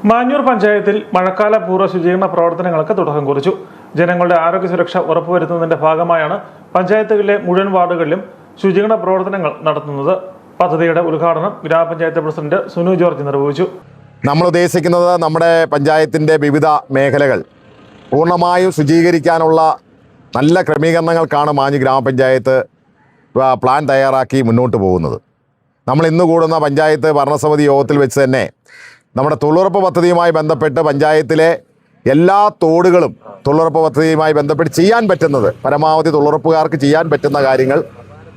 മാഞ്ഞൂർ പഞ്ചായത്തിൽ മഴക്കാല പൂർവ്വ ശുചീകരണ പ്രവർത്തനങ്ങൾക്ക് തുടക്കം കുറിച്ചു. ജനങ്ങളുടെ ആരോഗ്യ സുരക്ഷ ഉറപ്പുവരുത്തുന്നതിന്റെ ഭാഗമായാണ് പഞ്ചായത്തുകളിലെ മുഴുവൻ വാർഡുകളിലും ശുചീകരണ പ്രവർത്തനങ്ങൾ നടത്തുന്നത്. പദ്ധതിയുടെ ഉദ്ഘാടനം ഗ്രാമപഞ്ചായത്ത് പ്രസിഡന്റ് സുനു ജോർജ് നിർവഹിച്ചു. നമ്മൾ ഉദ്ദേശിക്കുന്നത് നമ്മുടെ പഞ്ചായത്തിൻ്റെ വിവിധ മേഖലകൾ പൂർണ്ണമായും ശുചീകരിക്കാനുള്ള നല്ല ക്രമീകരണങ്ങൾക്കാണ് മാഞ്ഞൂർ ഗ്രാമപഞ്ചായത്ത് പ്ലാൻ തയ്യാറാക്കി മുന്നോട്ട് പോകുന്നത്. നമ്മൾ ഇന്ന് കൂടുന്ന പഞ്ചായത്ത് ഭരണസമിതി യോഗത്തിൽ വെച്ച് തന്നെ നമ്മുടെ തൊഴിലുറപ്പ് പദ്ധതിയുമായി ബന്ധപ്പെട്ട് പഞ്ചായത്തിലെ എല്ലാ തോടുകളും തൊഴിലുറപ്പ് പദ്ധതിയുമായി ബന്ധപ്പെട്ട് ചെയ്യാൻ പറ്റുന്നത്, പരമാവധി തൊഴിലുറപ്പുകാർക്ക് ചെയ്യാൻ പറ്റുന്ന കാര്യങ്ങൾ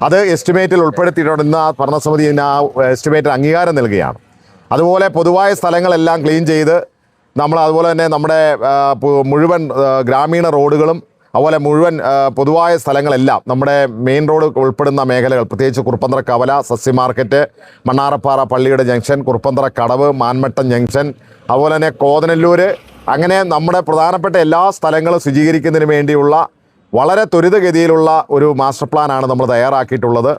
അത് എസ്റ്റിമേറ്റിൽ ഉൾപ്പെടുത്തിയിട്ടുണ്ടെന്ന് ആ ഭരണസമിതി ആ എസ്റ്റിമേറ്റിൽ അംഗീകാരം നൽകുകയാണ്. അതുപോലെ പൊതുവായ സ്ഥലങ്ങളെല്ലാം ക്ലീൻ ചെയ്ത് നമ്മൾ അതുപോലെ തന്നെ നമ്മുടെ മുഴുവൻ ഗ്രാമീണ റോഡുകളും അതുപോലെ മുഴുവൻ പൊതുവായ സ്ഥലങ്ങളെല്ലാം നമ്മുടെ മെയിൻ റോഡ് ഉൾപ്പെടുന്ന മേഖലകൾ, പ്രത്യേകിച്ച് കുറുപ്പന്തറ കവല, സസ്യ മാർക്കറ്റ്, മണ്ണാറപ്പാറ പള്ളിയുടെ ജംഗ്ഷൻ, കുറുപ്പന്തറ കടവ്, മാൻമട്ടം ജംഗ്ഷൻ, അതുപോലെ തന്നെ കോതനല്ലൂർ, അങ്ങനെ നമ്മുടെ പ്രധാനപ്പെട്ട എല്ലാ സ്ഥലങ്ങളും ശുചീകരിക്കുന്നതിന് വേണ്ടിയുള്ള വളരെ ത്വരിതഗതിയിലുള്ള ഒരു മാസ്റ്റർ പ്ലാനാണ് നമ്മൾ തയ്യാറാക്കിയിട്ടുള്ളത്.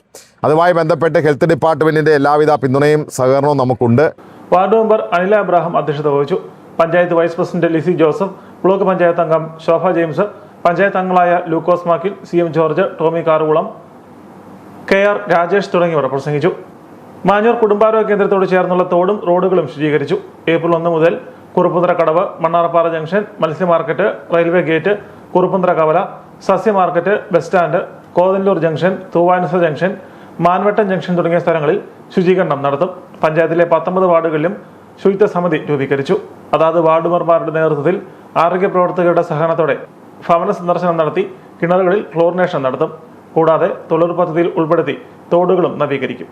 അതുമായി ബന്ധപ്പെട്ട് ഹെൽത്ത് ഡിപ്പാർട്ട്മെൻറ്റിൻ്റെ എല്ലാവിധ പിന്തുണയും സഹകരണവും നമുക്കുണ്ട്. വാർഡ് മെമ്പർ അനില അബ്രാഹം അധ്യക്ഷത വഹിച്ചു. Panchayat vice president Lissy Joseph, block panchayat അംഗം ശോഭ ജെയിംസ്, പഞ്ചായത്ത് അംഗങ്ങളായ Lukose Makkil, CM George, Tommy Karukulam, KR Rajesh തുടങ്ങിയവർ പ്രസംഗിച്ചു. മാഞ്ഞൂർ കുടുംബാരോഗ്യ കേന്ദ്രത്തോട് ചേർന്നുള്ള തോടും റോഡുകളും ശുചീകരിച്ചു. ഏപ്രിൽ 1 മുതൽ കുറുപ്പന്തറ കടവ്, മണ്ണാറപ്പാറ ജംഗ്ഷൻ, മത്സ്യ മാർക്കറ്റ്, റെയിൽവേ ഗേറ്റ്, കുറുപ്പന്തറ കവല, സസ്യ market, bus stand, Kothanalloor junction, Thoovanasa junction, Manvattom junction തുടങ്ങിയ സ്ഥലങ്ങളിൽ ശുചീകരണം നടത്തും. പഞ്ചായത്തിലെ 19 വാർഡുകളിലും ശുചിത്വ സമിതി രൂപീകരിച്ചു. അതാത് വാർഡ് മെമ്പർമാരുടെ നേതൃത്വത്തിൽ ആരോഗ്യ പ്രവർത്തകരുടെ സഹകരണത്തോടെ ഭവന സന്ദർശനം നടത്തി കിണറുകളിൽ ക്ലോറിനേഷൻ നടത്തും. കൂടാതെ തൊഴിലുറപ്പ് പദ്ധതിയിൽ ഉൾപ്പെടുത്തി തോടുകളും നവീകരിക്കും.